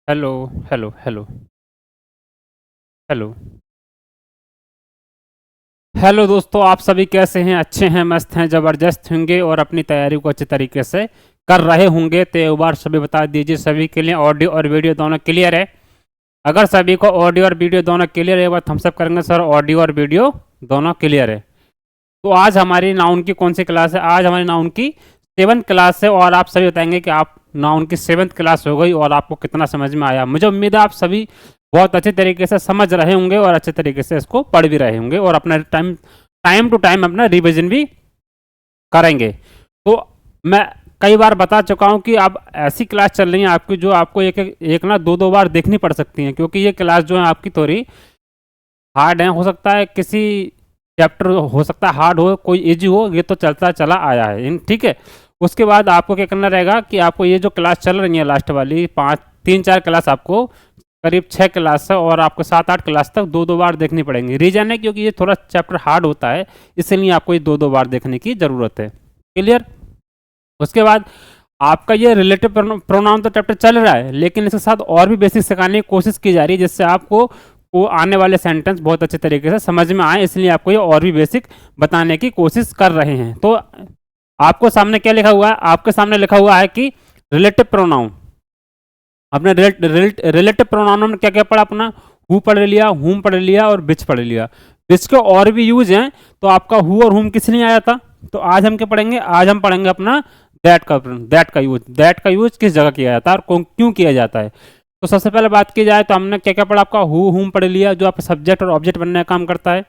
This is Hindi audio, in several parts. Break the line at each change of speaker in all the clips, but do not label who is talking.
Hello, hello, hello, hello. Hello दोस्तों, आप सभी कैसे हैं? अच्छे हैं, मस्त हैं, ज़बरदस्त होंगे और अपनी तैयारी को अच्छे तरीके से कर रहे होंगे। तो एक बार सभी बता दीजिए, सभी के लिए ऑडियो और वीडियो दोनों क्लियर है? अगर सभी को ऑडियो और वीडियो दोनों क्लियर है, एक बार थम्स अप करेंगे सर, ऑडियो और वीडियो दोनों क्लियर है। तो आज हमारी नाउन की कौन सी क्लास है? आज हमारी नाउन की 7th क्लास है और आप सभी बताएंगे कि आप नाउन की 7th क्लास हो गई और आपको कितना समझ में आया। मुझे उम्मीद है आप सभी बहुत अच्छे तरीके से समझ रहे होंगे और अच्छे तरीके से इसको पढ़ भी रहे होंगे और अपना टाइम टाइम टू टाइम अपना रिविजन भी करेंगे। तो मैं कई बार बता चुका हूँ कि अब ऐसी क्लास चल रही है आपकी जो आपको एक ना दो दो बार देखनी पड़ सकती है, क्योंकि ये क्लास जो है आपकी थोड़ी हार्ड है। हो सकता है किसी चैप्टर हो सकता है हार्ड हो, कोई इजी हो, ये तो चलता चला आया है, ठीक है। उसके बाद आपको क्या करना रहेगा कि आपको ये जो क्लास चल रही है लास्ट वाली 3-4 क्लास, आपको करीब 6 क्लास है और आपको 7-8 क्लास तक दो दो बार देखनी पड़ेंगी। रीजन है क्योंकि ये थोड़ा चैप्टर हार्ड होता है, इसलिए आपको ये दो दो बार देखने की ज़रूरत है। क्लियर? उसके बाद आपका ये रिलेटिव प्रोनाउन तो चैप्टर चल रहा है, लेकिन इसके साथ और भी बेसिक सिखाने की कोशिश की जा रही है, जिससे आपको वो आने वाले सेंटेंस बहुत अच्छे तरीके से समझ में आए, इसलिए आपको ये और भी बेसिक बताने की कोशिश कर रहे हैं। तो आपको सामने क्या लिखा हुआ है? आपके सामने लिखा हुआ है कि रिलेटिव प्रोनाउन। आपने रिलेटिव प्रोनाउन में क्या क्या पढ़ा? अपना हु पढ़ लिया, हुम पढ़ लिया और बिच पढ़ लिया। बिच के और भी यूज हैं, तो आपका हु और हुम किस लिए आया था? तो आज हम क्या पढ़ेंगे? आज हम पढ़ेंगे अपना दैट का यूज किस जगह किया जाता है और क्यों किया जाता है। तो सबसे पहले बात की जाए तो हमने क्या क्या पढ़ा? आपका हु हुम पढ़ लिया जो आपका सब्जेक्ट और ऑब्जेक्ट बनने का काम करता है।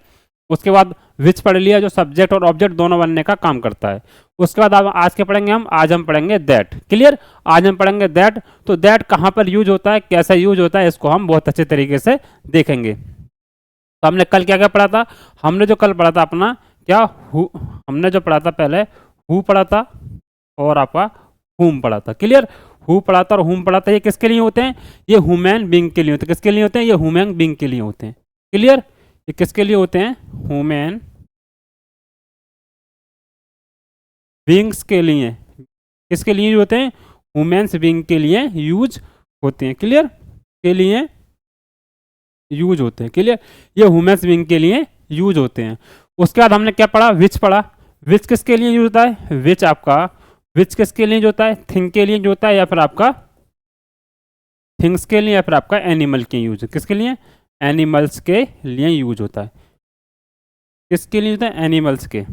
उसके बाद विच पढ़ लिया जो सब्जेक्ट और ऑब्जेक्ट दोनों बनने का काम करता है। उसके बाद आज के पढ़ेंगे आज हम पढ़ेंगे दैट। क्लियर? आज हम पढ़ेंगे दैट। तो दैट कहाँ पर यूज होता है, कैसा यूज होता है, इसको हम बहुत अच्छे तरीके से देखेंगे। तो हमने कल क्या क्या पढ़ा था? हमने जो कल पढ़ा था अपना क्या हमने जो पढ़ा था पहले हु पढ़ा था और आपका हुम पढ़ा था। क्लियर? हु पढ़ा था और हुम पढ़ा था। ये किसके लिए होते हैं? ये ह्यूमन बींग के लिए होते हैं। किसके लिए होते हैं? ये ह्यूमन बींग के लिए होते हैं। क्लियर? ये किसके लिए होते हैं? ह्यूमन बींग्स के लिए। किसके लिए होते हैं? ह्यूमन्स बींग के लिए यूज होते हैं। क्लियर? के लिए यूज होते हैं। क्लियर? ये ह्यूमन्स बींग के लिए यूज होते हैं। उसके बाद हमने क्या पढ़ा? विच पढ़ा। विच किसके लिए यूज होता है? विच किसके लिए जो होता है? थिंग के लिए जो होता है, या फिर आपका थिंग्स के लिए, या फिर आपका एनिमल के यूज। किसके लिए? एनिमल्स के लिए यूज होता है। किसके लिए होता है? एनिमल्स के,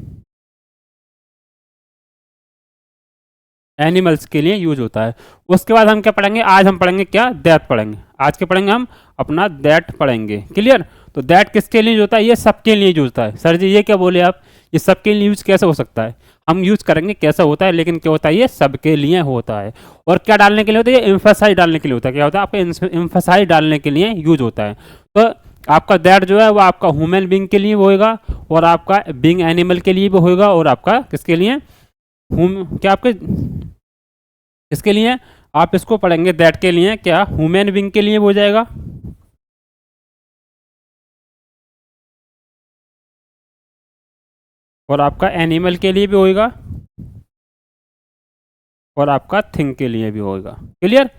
एनिमल्स के लिए यूज होता है। उसके बाद हम क्या पढ़ेंगे? आज हम पढ़ेंगे क्या? दैट पढ़ेंगे। आज के पढ़ेंगे हम अपना दैट पढ़ेंगे। क्लियर? तो दैट किसके लिए यूज होता है? ये सबके लिए यूज होता है। सर जी ये क्या बोले आप? ये सबके लिए यूज कैसे हो सकता है? हम यूज करेंगे कैसा होता है, लेकिन क्या होता है? ये सबके लिए होता है। और क्या डालने के लिए होता है? ये एम्फसाइज डालने के लिए होता है। क्या होता है? आपका एम्फसाइज डालने के लिए यूज होता है। तो आपका दैट जो है वो आपका ह्यूमन बींग के लिए होगा और आपका बींग एनिमल के लिए भी होगा और आपका किसके लिए? क्या आपके इसके लिए आप इसको पढ़ेंगे दैट के लिए क्या? ह्यूमन बींग के लिए हो जाएगा। और आपका एनिमल के लिए भी होगा और आपका थिंग के लिए भी होगा। क्लियर?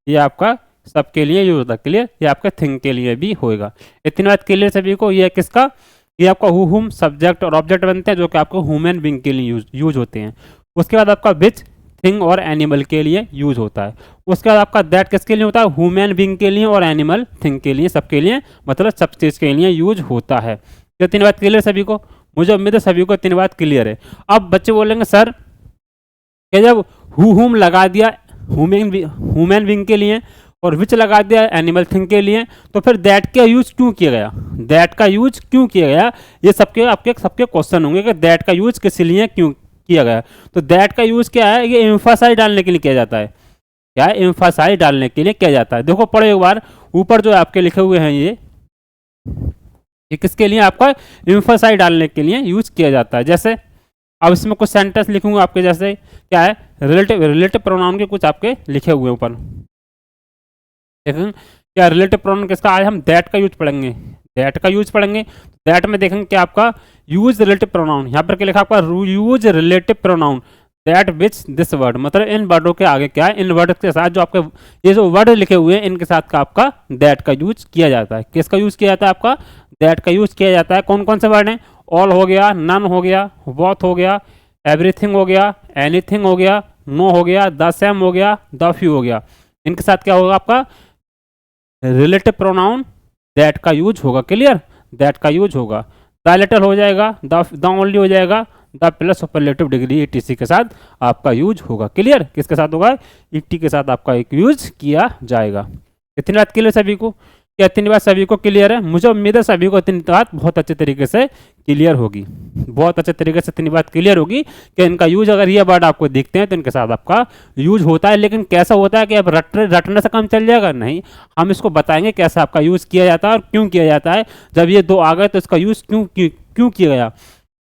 ये आपका सबके लिए यूज होता है। क्लियर? ये आपका थिंग के लिए भी होगा। इतनी बात क्लियर सभी को? ये किसका? ये आपका हुम सब्जेक्ट और ऑब्जेक्ट बनते हैं जो कि आपको ह्यूमन बींग के लिए यूज होते हैं। उसके बाद आपका विच थिंग और एनिमल के लिए यूज होता है। उसके बाद आपका दैट किसके लिए होता है? ह्यूमन बींग के लिए और एनिमल थिंग के लिए, सबके लिए, मतलब सब चीज़ के लिए यूज होता है। तो तीन बात क्लियर सभी को? मुझे उम्मीद है सभी को तीन बात क्लियर है। अब बच्चे बोलेंगे सर कि जब हुम लगा दिया ह्यूमन बींग के लिए और विच लगा दिया एनिमल थिंग के लिए, तो फिर दैट का यूज क्यों किया गया? दैट का यूज क्यों किया गया? ये सबके आपके सबके क्वेश्चन होंगे कि दैट का यूज किस लिए क्यों किया गया। तो दैट का यूज क्या है? ये एम्फासाइज डालने के लिए किया जाता है। क्या है? एम्फासाइज डालने के लिए किया जाता है। देखो पढ़ो एक बार, ऊपर जो आपके लिखे हुए हैं ये किसके लिए? आपका एम्फासाइज डालने के लिए यूज किया जाता है। जैसे अब इसमें कुछ सेंटेंस लिखूंगा आपके, जैसे क्या है? रिलेटिव प्रोनाउन के कुछ आपके लिखे हुए ऊपर देखेंगे क्या रिलेटिव प्रोनाउन किसका? आज हम दैट का यूज पढ़ेंगे। दैट का यूज पढ़ेंगे। दैट में देखेंगे क्या आपका यूज रिलेटिव प्रोनाउन। यहाँ पर क्या लिखा आपका? Use relative pronoun. That which this word, मतलब इन वर्डों के आगे क्या है, इन वर्ड के साथ जो आपके ये जो वर्ड लिखे हुए हैं इनके साथ का आपका दैट का यूज किया जाता है। किसका यूज किया जाता है, आपका दैट का यूज किया जाता है। कौन कौन से वर्ड हैं, ऑल हो गया, नन हो गया, बोथ हो गया, एवरीथिंग हो गया, एनीथिंग हो गया, नो हो गया, द सेम हो गया, द फ्यू हो गया। इनके साथ क्या होगा, आपका रिलेटिव प्रोनाउन दैट का यूज होगा। क्लियर, दैट का यूज होगा। द लिटिल हो जाएगा, द ओनली हो जाएगा, the plus superlative degree etc के साथ आपका यूज होगा। क्लियर, किसके साथ होगा, ईटी के साथ आपका एक यूज किया जाएगा। इतनी बात क्लियर सभी को, क्या इतनी बात सभी को क्लियर है? मुझे उम्मीद है सभी को इतनी बात बहुत अच्छे तरीके से क्लियर होगी, बहुत अच्छे तरीके से इतनी बात क्लियर होगी कि इनका यूज अगर ये वर्ड आपको दिखते हैं तो इनके साथ आपका यूज होता है। लेकिन कैसा होता है कि अब रटने से काम चल जाएगा, नहीं, हम इसको बताएंगे कैसे आपका यूज किया जाता है और क्यों किया जाता है। जब ये दो आ गए तो इसका यूज क्यों किया गया,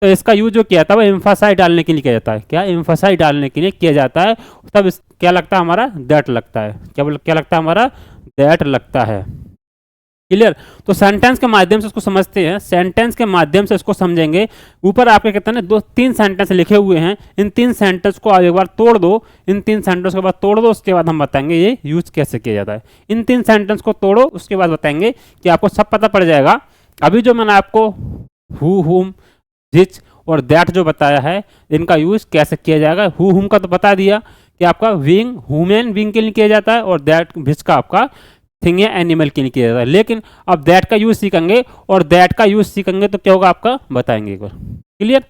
तो इसका यूज जो किया था वो एम्फासाइज डालने के लिए किया जाता है। क्या, एम्फासाइज डालने के लिए किया जाता है। तब क्या लगता है हमारा, दैट लगता है। क्या लगता है हमारा, दैट लगता है। क्लियर, तो सेंटेंस के माध्यम से इसको समझते हैं, सेंटेंस के माध्यम से इसको समझेंगे। ऊपर आपके कहते हैं 2-3 सेंटेंस लिखे हुए हैं, इन 3 सेंटेंस को आप एक बार तोड़ दो, इन 3 सेंटेंस के बाद तोड़ दो, उसके बाद हम बताएंगे ये यूज कैसे किया जाता है। इन 3 सेंटेंस को तोड़ो, उसके बाद बताएंगे कि आपको सब पता पड़ जाएगा। अभी जो मैंने आपको हु, हुम, जिच और दैट जो बताया है, इनका यूज कैसे किया जाएगा। हु, हुम का तो बता दिया कि आपका विंग, हुमेन विंग के लिए किया जाता है, और दैट विच का आपका थिंग या एनिमल के लिए किया जाता है। लेकिन अब दैट का यूज सीखेंगे और दैट का यूज सीखेंगे तो क्या होगा आपका, बताएंगे एक बार। क्लियर,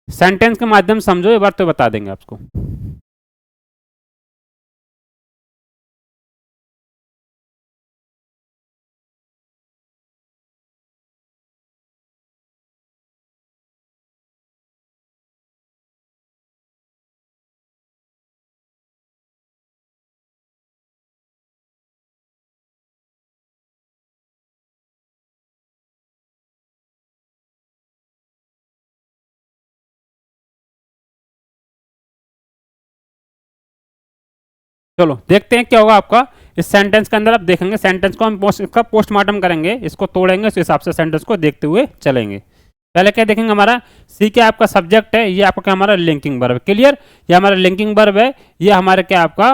सेंटेंस के माध्यम से समझो एक बार तो बता देंगे आपको। चलो देखते हैं क्या होगा आपका इस सेंटेंस के अंदर। आप देखेंगे सेंटेंस को हम इसका पोस्टमार्टम करेंगे, इसको तोड़ेंगे, उस हिसाब से सेंटेंस को देखते हुए चलेंगे। पहले क्या देखेंगे, हमारा सी क्या आपका सब्जेक्ट है, ये आपका हमारा लिंकिंग वर्ब। क्लियर, ये हमारा लिंकिंग वर्ब है, ये हमारे क्या आपका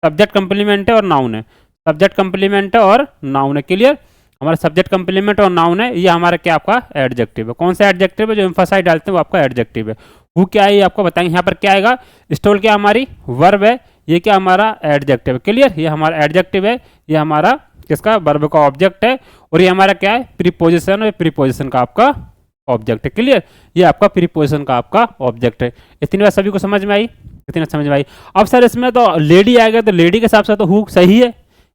सब्जेक्ट कंप्लीमेंट है और नाउन है। सब्जेक्ट कंप्लीमेंट है और नाउन है। क्लियर, हमारा सब्जेक्ट कंप्लीमेंट और नाउन है। ये हमारा क्या आपका एडजेक्टिव है। कौन सा एडजेक्टिव है, जो एम्फासाइज डालते हैं वो आपका एडजेक्टिव है। वो क्या है ये आपको बताएंगे। यहाँ पर क्या आएगा, स्टोल क्या हमारी वर्ब है, ये क्या हमारा एडजेक्टिव है। क्लियर, ये हमारा एडजेक्टिव है, ये हमारा किसका, वर्ब का ऑब्जेक्ट है, और ये हमारा क्या है, प्रीपोजिशन है, प्रीपोजिशन का आपका ऑब्जेक्ट है। क्लियर, ये आपका प्रीपोजिशन का आपका ऑब्जेक्ट है। इतनी बात सभी को समझ में आई, इतनी समझ में आई। अब सर इसमें तो लेडी आएगा, तो लेडी के हिसाब से तो हु सही है,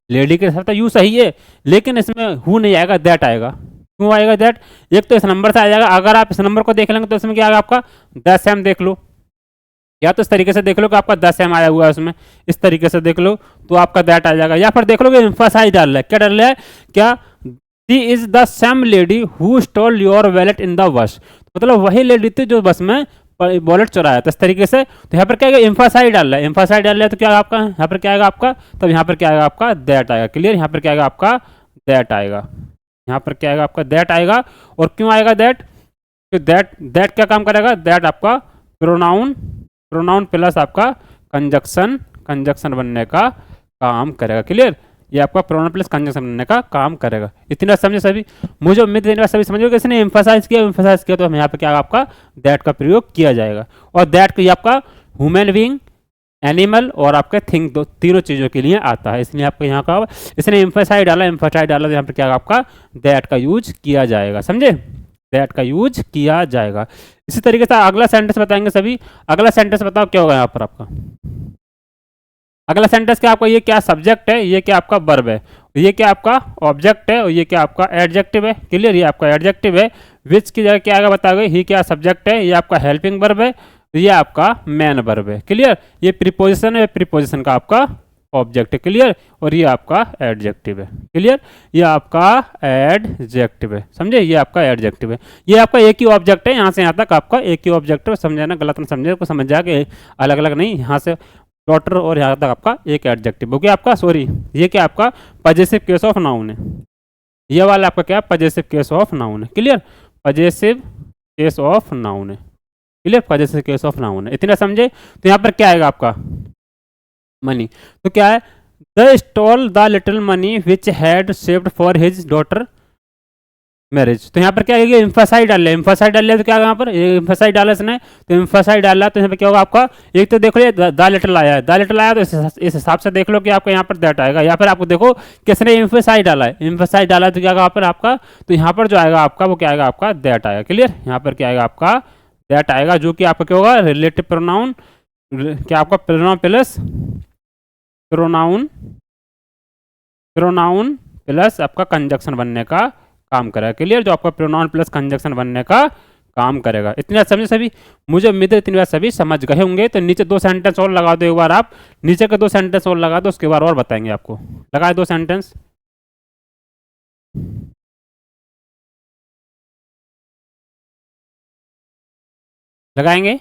लेडी के हिसाब से यू सही है, लेकिन इसमें हु नहीं आएगा, दैट आएगा। क्यों आएगा दैट, एक तो इस नंबर से आ जाएगा। अगर आप इस नंबर को देख लेंगे तो इसमें क्या आएगा आपका 10 एम, देख लो, या तो इस तरीके से देख लो कि आपका 10 एम आया हुआ है उसमें, इस तरीके से देख लो तो आपका दैट आ जाएगा। या फिर देख लो कि एम्फासाइज डाल रहा है, क्या डाल रहा है, क्या, she is the same lady who stole your wallet in the bus, मतलब वही लेडी थी जो बस में वॉलेट चुराया था, इस तरीके से। तो यहाँ पर क्या आएगा, एम्फासाइज डाल रहा है, एम्फासाइज डाल रहा है तो क्या आएगा आपका, यहाँ पर क्या आएगा आपका, तब यहाँ पर क्या आएगा आपका दैट आएगा। क्लियर, यहाँ पर क्या आएगा आपका दैट आएगा, यहाँ पर क्या आएगा आपका दैट आएगा। और क्यों आएगा दैट, दैट क्या काम करेगा, दैट आपका प्रोनाउन प्लस आपका कंजक्शन बनने का काम करेगा। क्लियर, ये आपका प्रोनाउन प्लस कंजक्शन बनने का काम करेगा। इतना समझे सभी, मुझे उम्मीद है सभी समझो कि इसने एम्फासाइज किया तो हम यहाँ पे क्या आपका दैट का प्रयोग किया जाएगा। और दैट ये आपका ह्यूमन बीइंग, एनिमल और आपके थिंग, दो तीनों चीज़ों के लिए आता है, इसलिए आपको यहाँ का इसने एम्फासाइज डाला तो यहाँ पे क्या आपका दैट का यूज किया जाएगा। समझे, दैट का यूज किया जाएगा। इसी तरीके से अगला सेंटेंस बताएंगे सभी। अगला सेंटेंस बताओ क्या होगा यहाँ पर आपका, अगला सेंटेंस क्या आपका, ये क्या सब्जेक्ट है, ये क्या आपका वर्ब है, ये क्या आपका ऑब्जेक्ट है, और ये क्या आपका एडजेक्टिव है। क्लियर, ये आपका एडजेक्टिव है। विच की जगह क्या आएगा बताओगे, ये क्या सब्जेक्ट है, ये आपका हेल्पिंग वर्ब है, ये आपका मेन वर्ब है। क्लियर, ये प्रीपोजिशन है, प्रीपोजिशन का आपका ऑब्जेक्ट है। क्लियर, और ये आपका एडजेक्टिव है। क्लियर, ये आपका एडजेक्टिव है। समझे, ये आपका एडजेक्टिव है। ये आपका एक ही ऑब्जेक्ट है, यहाँ से यहाँ तक आपका एक ही ऑब्जेक्ट है। समझाना गलत ना समझे, को समझ जाके अलग अलग नहीं, यहाँ से डॉटर और यहाँ तक आपका एक एडजेक्टिव हो गया आपका। सॉरी, ये क्या आपका पजेसिव केस ऑफ नाउन है, ये वाला आपका क्या पजेसिव केस ऑफ नाउन है। Clear, possessive case of noun है। क्लियर, जैसे केस ऑफ नाउन है, इतना समझे। तो यहाँ पर क्या आएगा आपका मनी, तो क्या है, the stall the little money which had saved for his daughter marriage. तो यहाँ पर क्या है, इम्फासाइड डाल रहे, इम्फासाइड डाल रहे तो क्या यहाँ पर इम्फासाइड डाला इसने, तो इम्फासाइड डाला तो यहाँ पर क्या होगा आपका, एक तो देखो ये द लिटिल आया है, द लिटिल आया तो इस हिसाब से देख लो कि आपका यहाँ पर दैट आएगा, या फिर आपको देखो किसने इम्फासाइड डाला है, इम्फासाइड डाला तो क्या होगा यहाँ पर आपका, तो यहाँ पर जो आएगा आपका वो क्या आएगा आपका दैट आएगा। क्लियर, यहाँ पर क्या आएगा आपका दैट आएगा, जो कि आपका क्या होगा रिलेटिव प्रोनाउन, क्या आपका pronoun plus pronoun, pronoun plus आपका कंजक्शन बनने का काम करेगा। क्लियर, जो आपका प्रोनाउन प्लस कंजक्शन बनने का काम करेगा। इतनी बात समझे सभी, मुझे उम्मीद है इतनी बात सभी समझ गए होंगे। तो नीचे 2 सेंटेंस और लगा दो एक बार, आप नीचे के 2 सेंटेंस और लगा दो, उसके बाद और बताएंगे आपको। लगाए 2 सेंटेंस, लगाएंगे।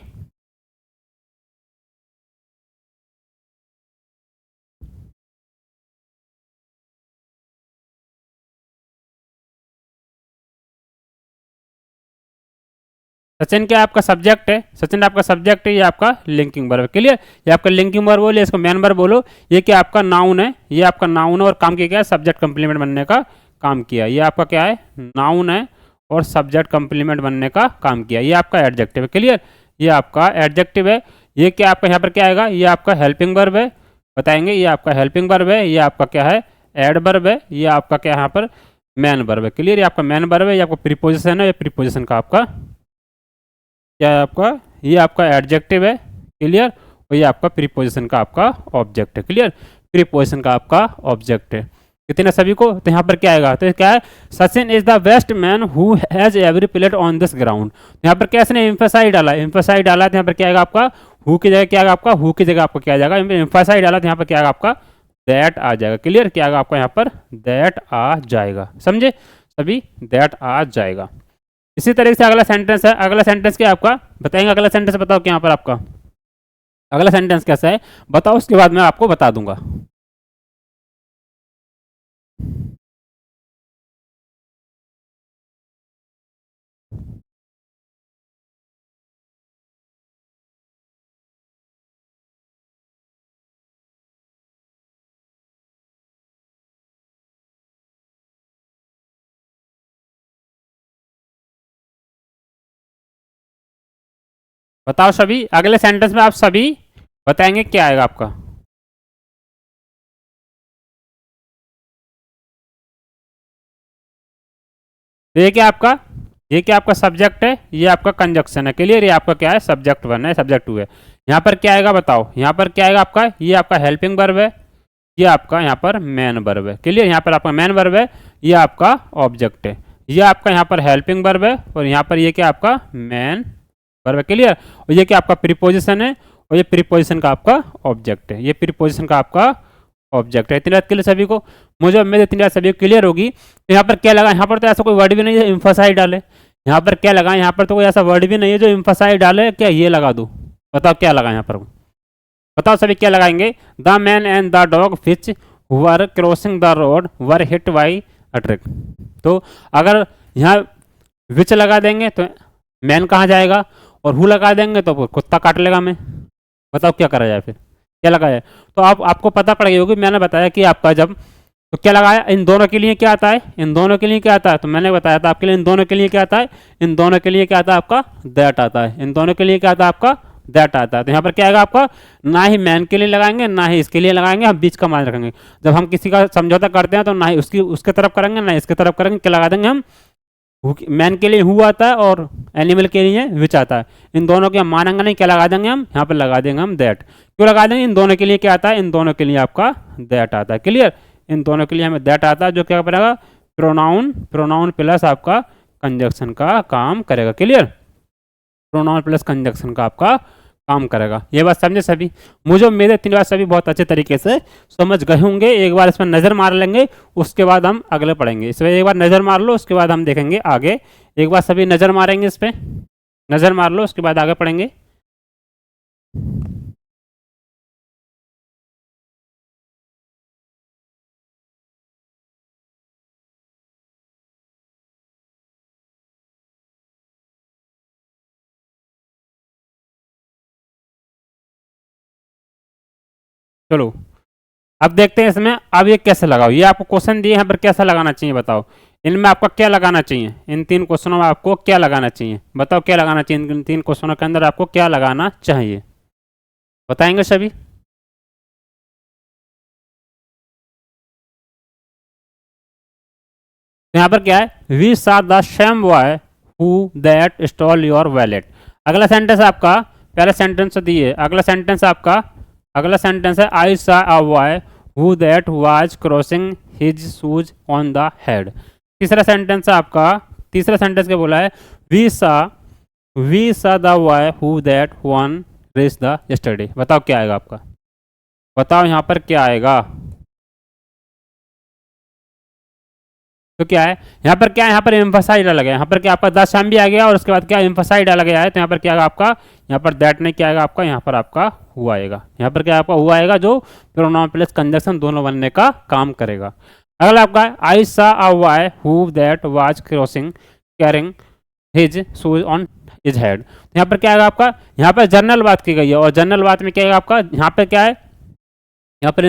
सचिन क्या आपका सब्जेक्ट है, सचिन आपका सब्जेक्ट है, ये आपका लिंकिंग वर्ब। क्लियर, ये आपका लिंकिंग वर्ब बोलो, इसको मेन वर्ब बोलो। ये क्या आपका नाउन है, ये आपका नाउन है और काम किया क्या, सब्जेक्ट कंप्लीमेंट बनने का काम किया। ये आपका क्या है, नाउन है और सब्जेक्ट कंप्लीमेंट बनने का काम किया। ये आपका एडजेक्टिव है। क्लियर, ये आपका एडजेक्टिव है। ये क्या आपका यहाँ पर क्या आएगा, ये आपका हेल्पिंग वर्ब है, बताएंगे। ये आपका हेल्पिंग वर्ब है, ये आपका क्या है एडवर्ब है, ये आपका क्या यहाँ पर मेन वर्ब है। क्लियर, ये आपका मेन वर्ब है, ये आपका प्रीपोजिशन है, ये प्रीपोजिशन का आपका क्या है आपका, ये आपका एडजेक्टिव है। क्लियर, और ये आपका प्रीपोजिशन का आपका ऑब्जेक्ट है। क्लियर, प्रीपोजिशन का आपका ऑब्जेक्ट है। कितने सभी को, तो यहाँ पर क्या आएगा, तो क्या है, Sachin is the best man who has every plate on this ground. यहाँ पर क्या इसने एम्फेसाइड डाला, एम्फेसाइड डाला तो यहाँ पर क्या आएगा आपका हु की जगह क्या आएगा आपका, हु की जगह आपका क्या आ जाएगा, एम्फेसाइड डाला तो यहाँ पर क्या आएगा आपका दैट आ जाएगा। क्लियर, क्या आएगा आपका यहाँ पर दैट आ जाएगा। समझे सभी, दैट आ जाएगा। इसी तरीके से अगला सेंटेंस है, अगला सेंटेंस क्या है आपका, बताएंगे अगला सेंटेंस, बताओ क्या यहाँ पर आपका अगला सेंटेंस कैसा है, बताओ, उसके बाद मैं आपको बता दूंगा। बताओ सभी, अगले सेंटेंस में आप सभी बताएंगे क्या आएगा आपका। तो ये क्या आपका सब्जेक्ट है, ये आपका कंजक्शन है। क्लियर, ये आपका क्या है सब्जेक्ट 1 है, सब्जेक्ट 2 है। यहाँ पर क्या आएगा बताओ, यहाँ पर क्या आएगा आपका, ये आपका हेल्पिंग वर्ब है, ये आपका यहाँ पर मेन वर्ब है। क्लियर, यहाँ पर आपका मेन वर्ब है, ये आपका ऑब्जेक्ट है। ये आपका यहाँ पर हेल्पिंग वर्ब है और यहाँ पर ये क्या आपका मेन वर्ब है। क्लियर, और ये क्या आपका प्रीपोजिशन है और ये प्रीपोजिशन का आपका ऑब्जेक्ट है, ये प्रीपोजिशन का आपका ऑब्जेक्ट है। इतनी बात क्लियर सभी को, मुझे उम्मीद है इतनी बात सभी को क्लियर होगी। तो यहाँ पर क्या लगा, यहाँ पर तो ऐसा कोई वर्ड भी नहीं है इम्फासाइड डाले, यहाँ पर क्या लगा, यहाँ पर तो कोई ऐसा वर्ड भी नहीं है जो इम्फासाइड डाले, क्या ये लगा दूँ, बताओ क्या लगा यहाँ पर, बताओ सभी क्या लगाएंगे। The man and the dog which were crossing the road were hit by a truck. तो अगर यहाँ विच लगा देंगे तो मैन कहाँ जाएगा, और हु लगा देंगे तो कुत्ता काट लेगा मैं, बताओ क्या करा जाए फिर, क्या लगाया। तो आप आपको पता पड़ गई होगी, मैंने बताया कि आपका जब तो क्या लगाया, इन दोनों के लिए क्या आता है, इन दोनों के लिए क्या आता है, तो मैंने बताया था आपके लिए इन दोनों के लिए क्या आता है, इन दोनों के लिए क्या आता है आपका दैट आता है, इन दोनों के लिए क्या आता है आपका दैट आता है। तो यहाँ पर क्या आएगा आपका, ना ही मैन के लिए लगाएंगे ना ही इसके लिए लगाएंगे, हम बीच का मान रखेंगे। जब हम किसी का समझौता करते हैं तो ना ही उसकी उसके तरफ करेंगे ना इसके तरफ करेंगे, क्या लगा देंगे हम, मैन के लिए हु आता है और एनिमल के लिए विच आता है। इन दोनों के हम मानेंगे नहीं, क्या लगा देंगे हम, यहाँ पर लगा देंगे हम दैट। क्यों लगा देंगे, इन दोनों के लिए क्या आता है, इन दोनों के लिए आपका दैट आता है। क्लियर, इन दोनों के लिए हमें दैट आता है, जो क्या बनेगा प्रोनाउन, प्रोनाउन प्लस आपका कंजक्शन का काम करेगा। क्लियर, प्रोनाउन प्लस कंजक्शन का आपका काम करेगा। ये बात समझे सभी, मुझे उम्मीद है इतनी बात सभी बहुत अच्छे तरीके से समझ गए होंगे। एक बार इसमें नज़र मार लेंगे, उसके बाद हम अगले पढ़ेंगे। इसमें एक बार नज़र मार लो, उसके बाद हम देखेंगे आगे। एक बार सभी नज़र मारेंगे, इस पर नज़र मार लो, उसके बाद आगे पढ़ेंगे। चलो अब देखते हैं इसमें अब ये कैसे लगाओ। ये आपको क्वेश्चन दिए यहाँ पर कैसा लगाना चाहिए बताओ। इनमें आपका क्या लगाना चाहिए, इन 3 क्वेश्चनों में आपको क्या लगाना चाहिए बताओ, क्या लगाना चाहिए इन 3 क्वेश्चनों के अंदर आपको क्या लगाना चाहिए, बताएंगे सभी। तो यहाँ पर क्या है, we saw the same boy who that stole your wallet. अगला सेंटेंस आपका पहला सेंटेंस दिए, अगला सेंटेंस है I saw a boy who that was crossing his shoes on the head. तीसरा सेंटेंस है आपका, तीसरा सेंटेंस क्या बोला है, we saw the boy who that won race the yesterday. बताओ क्या आएगा आपका, बताओ यहाँ पर क्या आएगा। तो क्या है यहाँ पर, क्या है यहाँ पर एम्फसाइज डाला गया, यहाँ पर क्या आपका द सैम भी आ गया और उसके बाद क्या एम्फसाइज डाला गया है। तो यहाँ पर क्या आएगा आपका, यहाँ पर दैट नहीं क्या आएगा आपका, यहाँ पर आपका हुआ आएगा। यहाँ पर क्या आपका हुआ आएगा जो प्रोनाउन प्लस कंजक्शन दोनों बनने का काम करेगा। अगला आपका आई saw a boy who that was crossing carrying his shoes on his head. यहाँ पर क्या आएगा आपका, यहाँ पर जनरल बात की गई है और जनरल बात में क्या आएगा आपका, यहाँ पर क्या है, यहाँ पर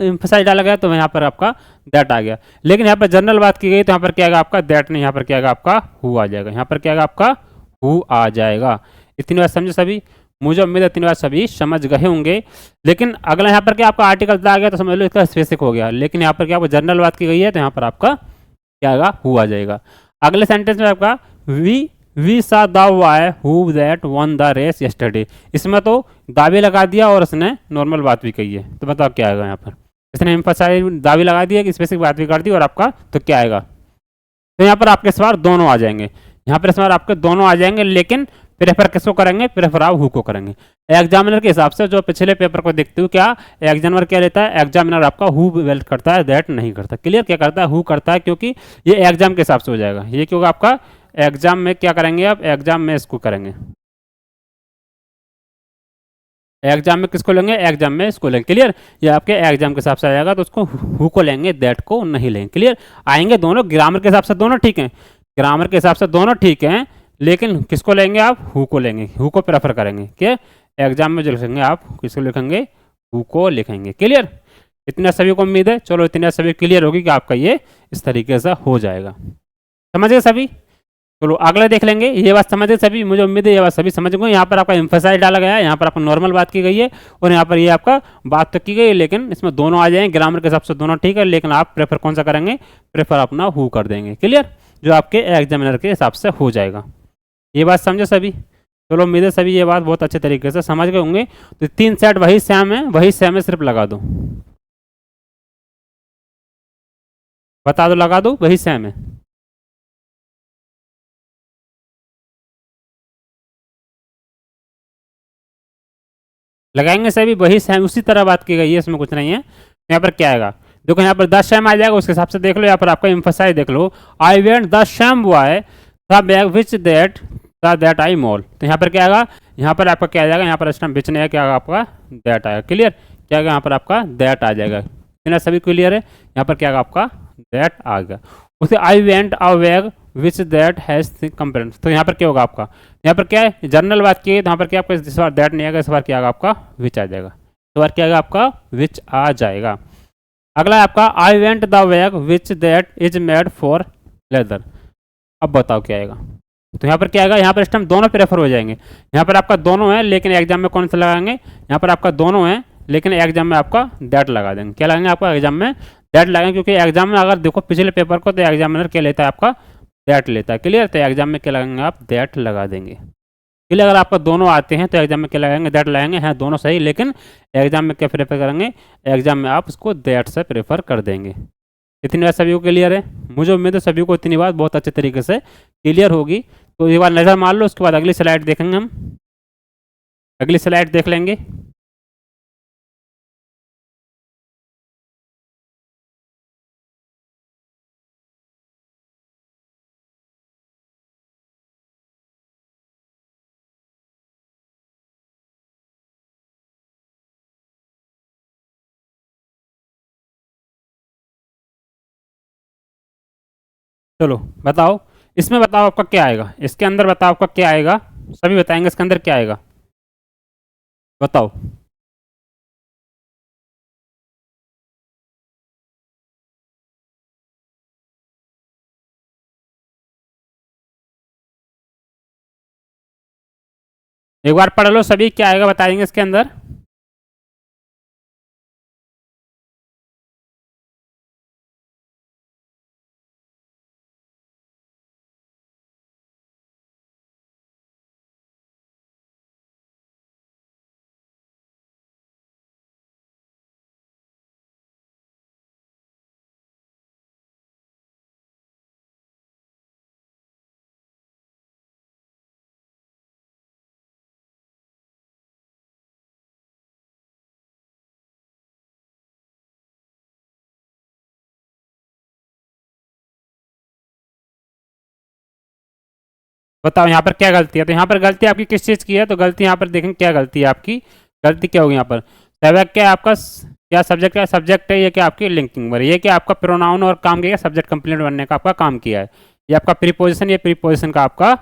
इम्फसाइज डाला गया तो यहाँ पर आपका दैट आ गया। लेकिन यहाँ पर जनरल बात की गई तो यहाँ पर क्या आएगा आपका दैट नहीं, यहाँ पर क्या आएगा आपका हु आ जाएगा। यहाँ पर क्या आएगा आपका हु आ जाएगा। इतनी बात समझे सभी, मुझे उम्मीद है इतनी बात सभी समझ गए होंगे। लेकिन अगला यहाँ पर क्या आपका आर्टिकल आ गया तो समझ लो इसका स्पेसिफिक हो गया। लेकिन यहाँ पर क्या आपको जनरल बात की गई है तो यहाँ पर आपका क्या आएगा हु आ जाएगा। अगले सेंटेंस में आपका we saw the boy who that won the race yesterday. इसमें तो दावे लगा दिया और उसने नॉर्मल बात भी कही है। तो बताओ क्या आएगा यहाँ पर, इसने एम्फसाइज दावे लगा दिया कि स्पेसिफिक बात भी कर दी और आपका तो क्या आएगा। तो यहाँ पर आपके सवाल दोनों आ जाएंगे, यहाँ पर सवाल आपके दोनों आ जाएंगे। लेकिन प्रेफर किसको करेंगे, प्रेफर आप हु को करेंगे। एग्जामिनर के हिसाब से जो पिछले पेपर को देखते हो क्या एग्जामिनर क्या लेता है, एग्जामिनर आपका हु वेल करता है, दैट नहीं करता। क्लियर, क्या करता है हु करता है, क्योंकि ये एग्जाम के हिसाब से हो जाएगा। ये क्योंकि आपका एग्जाम में क्या करेंगे आप, एग्जाम में इसको करेंगे, एग्जाम में किसको लेंगे, एग्जाम में इसको लेंगे। क्लियर, ये आपके एग्जाम के हिसाब से आएगा तो उसको हु को लेंगे, दैट को नहीं लेंगे। क्लियर, आएंगे दोनों ग्रामर के हिसाब से दोनों ठीक हैं, ग्रामर के हिसाब से दोनों ठीक हैं। लेकिन किसको लेंगे आप, हु को लेंगे, हु को प्रेफर करेंगे। क्या एग्जाम में जो लिखेंगे आप किसको लिखेंगे, हु को लिखेंगे। क्लियर, इतना सभी को उम्मीद है। चलो इतना सभी क्लियर होगी कि आपका ये इस तरीके से हो जाएगा। समझ गए सभी। चलो अगले देख लेंगे। ये बात समझ गए सभी, मुझे उम्मीद है ये बात सभी समझ गए। यहाँ पर आपका एम्फसाइज डाला गया है, यहाँ पर आपको नॉर्मल बात की गई है और यहाँ पर ये आपका बात तो की गई है। लेकिन इसमें दोनों आ जाएंगे, ग्रामर के हिसाब से दोनों ठीक है। लेकिन आप प्रेफर कौन सा करेंगे, प्रेफर अपना हु कर देंगे। क्लियर, जो आपके एग्जामिनर के हिसाब से हो जाएगा। ये बात समझे सभी। चलो उम्मीद है सभी ये बात बहुत अच्छे तरीके से समझ गए होंगे। तो 3 सेट वही सेम है, वही सेम है, सिर्फ लगा दो, बता दो, लगा दो, वही सेम है। लगाएंगे सभी वही सेम, उसी तरह बात की गई है, इसमें कुछ नहीं है। यहाँ पर क्या आएगा, देखो यहाँ पर द सेम आ जाएगा, उसके हिसाब से देख लो। यहाँ पर आपका एम्फसाइज देख लो, I went the same boy the bag which that I mall. तो यहाँ पर क्या आएगा, यहाँ पर आपका क्या आ जाएगा, यहाँ पर स्टैम्प बेचने है, क्या आएगा आपका दैट आएगा। क्लियर, क्या आएगा यहाँ पर आपका दैट आ जाएगा। इतना सभी क्लियर है। यहाँ पर क्या आएगा आपका दैट आ गया। उसे I went a bag which that has complaint. तो यहाँ पर क्या होगा आपका, यहाँ पर क्या है जनरल बात की है तो यहाँ पर क्या आपका इस बार दैट नहीं आएगा, इस बार क्या आएगा आपका विच आ जाएगा। इस बार क्या आएगा आपका विच आ जाएगा। अगला है आपका आई went the bag which that is made for leather. अब बताओ क्या आएगा। तो यहाँ पर क्या आएगा, यहाँ पर इस टाइम दोनों प्रेफर हो जाएंगे। यहाँ पर आपका दोनों है लेकिन एग्जाम में कौन सा लगाएंगे, यहाँ पर आपका दोनों है लेकिन एग्जाम में आपका दैट लगा देंगे। क्या लगाएंगे आपका एग्जाम में दैट लगाएंगे, क्योंकि एग्जाम में अगर देखो पिछले पेपर को तो एग्जामिनर क्या लेता है आपका दैट लेता है। क्लियर, तो एग्जाम में क्या लगाएंगे आप दैट लगा देंगे। क्लियर, अगर आपका दोनों आते हैं तो एग्जाम में क्या लगाएंगे दैट लगाएंगे, हैं दोनों सही। लेकिन एग्जाम में क्या प्रेफर करेंगे, एग्जाम में आप उसको दैट से प्रेफर कर देंगे। इतनी बात सभी को क्लियर है, मुझे उम्मीद है सभी को इतनी बात बहुत अच्छे तरीके से क्लियर होगी। तो एक बार नज़र मार लो, उसके बाद अगली स्लाइड देखेंगे हम, अगली स्लाइड देख लेंगे। चलो बताओ, इसमें बताओ आपका क्या आएगा, इसके अंदर बताओ आपका क्या आएगा, सभी बताएंगे इसके अंदर क्या आएगा, बताओ। एक बार पढ़ लो सभी, क्या आएगा बताएंगे इसके अंदर। बताओ यहाँ पर क्या गलती है। तो यहाँ पर गलती आपकी किस चीज़ की है, तो गलती यहाँ पर देखें क्या गलती है आपकी। गलती क्या होगी यहाँ पर, सब्जेक्ट क्या है आपका, क्या सब्जेक्ट, क्या सब्जेक्ट है, ये क्या आपकी लिंकिंग वर्ब, ये क्या आपका प्रोनाउन और काम किया, सब्जेक्ट कंप्लीमेंट बनने का आपका काम किया है। ये आपका प्रीपोजिशन, ये प्रीपोजिशन का आपका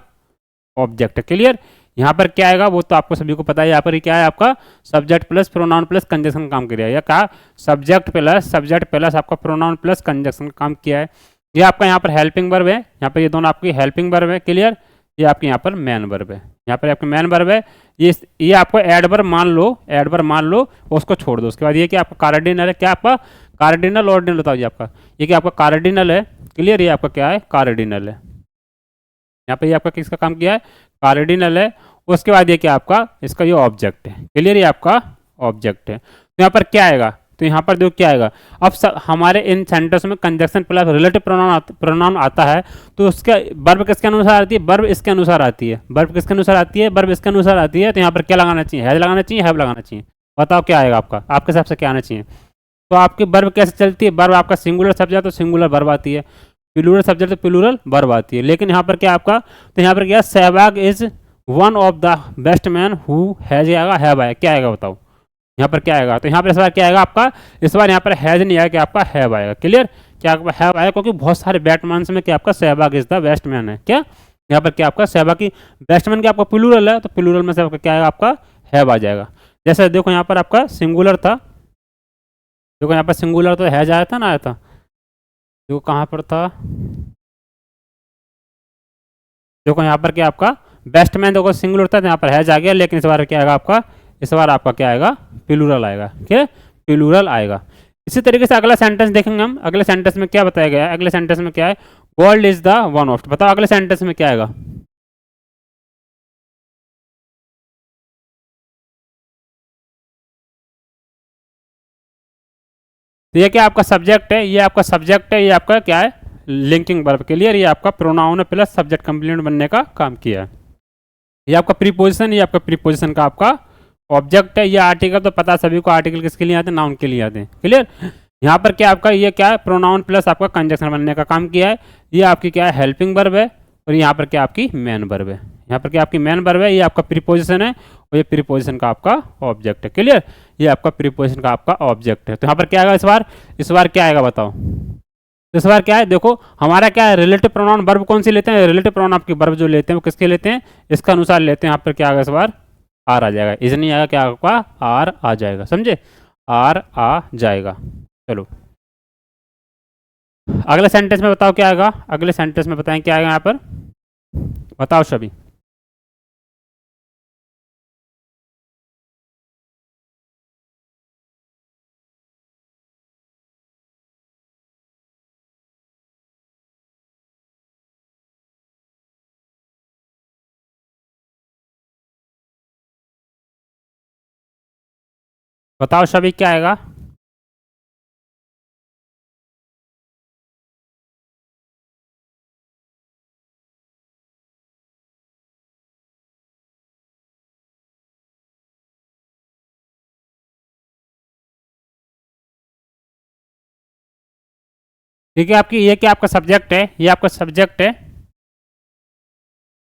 ऑब्जेक्ट है। क्लियर। यहाँ पर क्या आएगा वो तो आपको सभी को पता है। यहाँ पर क्या है आपका subject plus pronoun plus conjunction का काम किया है। या क्या सब्जेक्ट प्लस आपका प्रोनाउन प्लस कंजक्शन का काम किया है। ये आपका यहाँ पर हेल्पिंग वर्ब है, यहाँ पर ये दोनों आपकी हेल्पिंग वर्ब है। क्लियर। ये आपके यहाँ पर मैन वर्ब है, यहाँ पर आपके मैन वर्ब है। ये आपको एडवर्ब मान लो, एडवर्ब मान लो, उसको छोड़ दो। उसके बाद ये क्या आपका कार्डिनल है, क्या आपका कार्डिनल ऑर्डिनल बताओ जी आपका, ये क्या आपका कार्डिनल है। क्लियर। ये आपका क्या है कार्डिनल है, यहाँ पे ये आपका किसका काम किया है, कार्डिनल है। उसके बाद ये क्या आपका इसका ये ऑब्जेक्ट है। क्लियर। ये आपका ऑब्जेक्ट है। तो यहाँ पर क्या आएगा, तो यहाँ पर देखो क्या आएगा। अब हमारे इन सेंटेंस में कंजक्शन प्लस रिलेटिव प्रोनाउन आता है, तो उसका वर्ब किसके अनुसार आती है, वर्ब इसके अनुसार आती है। वर्ब किसके अनुसार आती है, वर्ब इसके अनुसार आती है। तो यहाँ पर क्या लगाना चाहिए, हैज लगाना चाहिए, हैव लगाना चाहिए। बताओ क्या आएगा आपका, आपके हिसाब से क्या आना चाहिए। तो आपकी वर्ब कैसे चलती है, वर्ब आपका सिंगुलर सब्जेक्ट तो सिंगुलर वर्ब आती है, प्लूरल सब्जेक्ट तो प्लूरल वर्ब आती है। लेकिन यहाँ पर क्या आपका, तो यहाँ पर क्या Sehwag is one of the best man who has आएगा, हैव आएगा, क्या आएगा बताओ यहाँ पर क्या आएगा। तो यहाँ पर इस बार क्या आएगा आपका, इस बार यहाँ पर हैज नहीं आएगा, क्या आपका हैव आएगा। क्लियर। क्या आपका हैव आएगा, क्योंकि बहुत सारे बैटमैन्स में क्या आपका Sehwag is the best man है। क्या यहाँ पर क्या आपका सहवाग की बेस्टमैन क्या आपका प्लूरल है, तो प्लूरल में से आपका क्या आएगा, आपका हैव आ जाएगा। जैसे देखो यहाँ पर आपका सिंगुलर था, देखो यहाँ पर सिंगुलर तो हैज आया था ना, आया था, देखो कहाँ पर था, देखो यहाँ पर क्या आपका बेस्टमैन देखो सिंगुलर था, तो यहाँ पर हैज आ गया। लेकिन इस बार क्या आएगा आपका, इस बार आपका क्या आएगा, प्लूरल आएगा। क्या प्लूरल आएगा। इसी तरीके से अगला सेंटेंस देखेंगे हम। अगले सेंटेंस में क्या बताया गया है, अगले सेंटेंस में क्या है, gold is the one of, बताओ अगले सेंटेंस में क्या आएगा। तो ये क्या आपका सब्जेक्ट है, ये आपका सब्जेक्ट है, ये आपका क्या है लिंकिंग वर्ब। क्लियर। ये आपका प्रोनाउन प्लस सब्जेक्ट कंप्लीमेंट बनने का काम किया है। ये आपका प्रीपोजिशन, ये आपका प्रीपोजिशन का आपका ऑब्जेक्ट है। ये आर्टिकल तो पता सभी को, आर्टिकल किसके लिए आते हैं, नाउन के लिए आते हैं। क्लियर। यहाँ पर क्या आपका ये क्या है प्रोनाउन प्लस आपका कंजक्शन बनने का काम किया है। ये आपकी क्या है हेल्पिंग वर्ब है, और यहाँ पर क्या आपकी मैन वर्ब है। यहाँ पर क्या आपकी मैन वर्ब है, ये आपका प्रीपोजिशन है, और ये प्रीपोजिशन का आपका ऑब्जेक्ट है। क्लियर। ये आपका प्रीपोजिशन का आपका ऑब्जेक्ट है। तो यहाँ पर क्या आएगा इस बार क्या आएगा बताओ। तो इस बार क्या है, देखो हमारा क्या है रिलेटिव प्रोनाउन वर्ब कौन सी लेते हैं, रिलेटिव प्रोनाउन आपकी वर्ब जो लेते हैं वो किसके लेते हैं, इसका अनुसार लेते हैं। यहाँ पर क्या आएगा इस बार आर आ जाएगा, इज नहीं आएगा, क्या आपका आर आ जाएगा, समझे, आर आ जाएगा। चलो अगले सेंटेंस में बताओ क्या आएगा, अगले सेंटेंस में बताएं क्या आएगा यहाँ पर, बताओ सभी। बताओ सभी क्या आएगा। ठीक है, आपकी ये क्या आपका सब्जेक्ट है, ये आपका सब्जेक्ट है,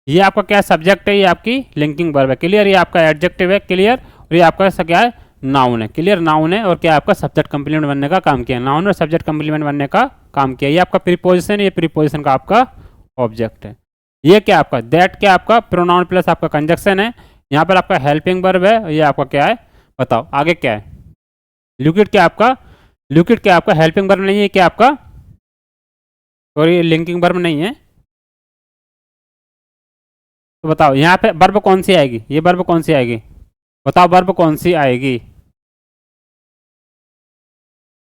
ये आपका क्या सब्जेक्ट है, ये आपकी लिंकिंग वर्ब है। क्लियर। ये आपका एडजेक्टिव है। क्लियर। और ये आपका क्या है नाउन है। क्लियर। नाउन है, और क्या आपका सब्जेक्ट कंप्लीमेंट बनने का काम किया, नाउन और सब्जेक्ट कंप्लीमेंट बनने का काम किया। ये आपका प्रीपोजिशन, ये प्रीपोजिशन का आपका ऑब्जेक्ट है। ये क्या आपका दैट क्या आपका प्रोनाउन प्लस आपका कंजक्शन है। यहाँ पर आपका हेल्पिंग वर्ब है, ये आपका क्या है बताओ आगे क्या है, लिक्विड क्या आपका, लिक्विड क्या आपका हेल्पिंग वर्ब नहीं है, क्या आपका और ये लिंकिंग वर्ब नहीं है। तो बताओ यहाँ पे वर्ब कौन सी आएगी, ये वर्ब कौन सी आएगी, बताओ वर्ब कौन सी आएगी,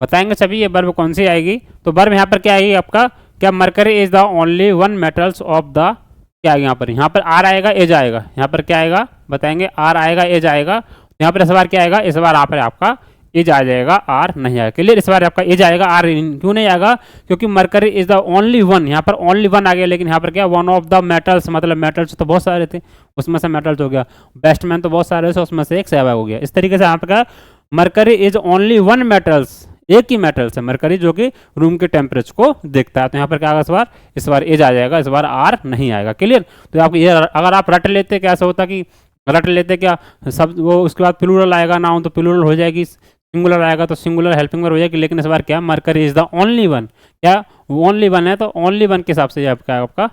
बताएंगे सभी ये वर्ब कौन सी आएगी। तो वर्ब यहाँ पर क्या आएगी आपका, क्या mercury is the only one metals of the, क्या आएगा यहाँ पर आर आएगा एज आएगा, यहाँ पर क्या आएगा बताएंगे, आर आएगा एज आएगा, यहाँ पर इस बार क्या आएगा, इस बार यहाँ पर आपका एज आ जाएगा, आर नहीं आएगा। क्लियर, इस बार आपका एज आएगा, आर क्यों नहीं आएगा, क्योंकि mercury is the only one, यहाँ पर ओनली वन आ गया, लेकिन यहाँ पर क्या वन ऑफ द मेटल्स, मतलब मेटल्स तो बहुत सारे थे, उसमें से मेटल्स हो गया, बेस्टमैन तो बहुत सारे थे, उसमें से एक सहवाग हो गया। इस तरीके से यहाँ पर क्या, mercury is only one metals, एक ही मेटल्स है मरकरी जो कि रूम के टेम्परेचर को देखता है। तो यहाँ पर क्या आएगा, इस बार एज आ जाएगा, इस बार आर नहीं आएगा। क्लियर, तो आप ये अगर आप रट लेते क्या ऐसा होता कि रट लेते क्या सब वो, उसके बाद प्लूरल आएगा नाउन तो प्लूरल हो जाएगी, सिंगुलर आएगा तो सिंगुलर हेल्पिंग वर्ब हो जाएगी, लेकिन इस बार क्या mercury is the only one, क्या ओनली वन है, तो ओनली वन के हिसाब से आपका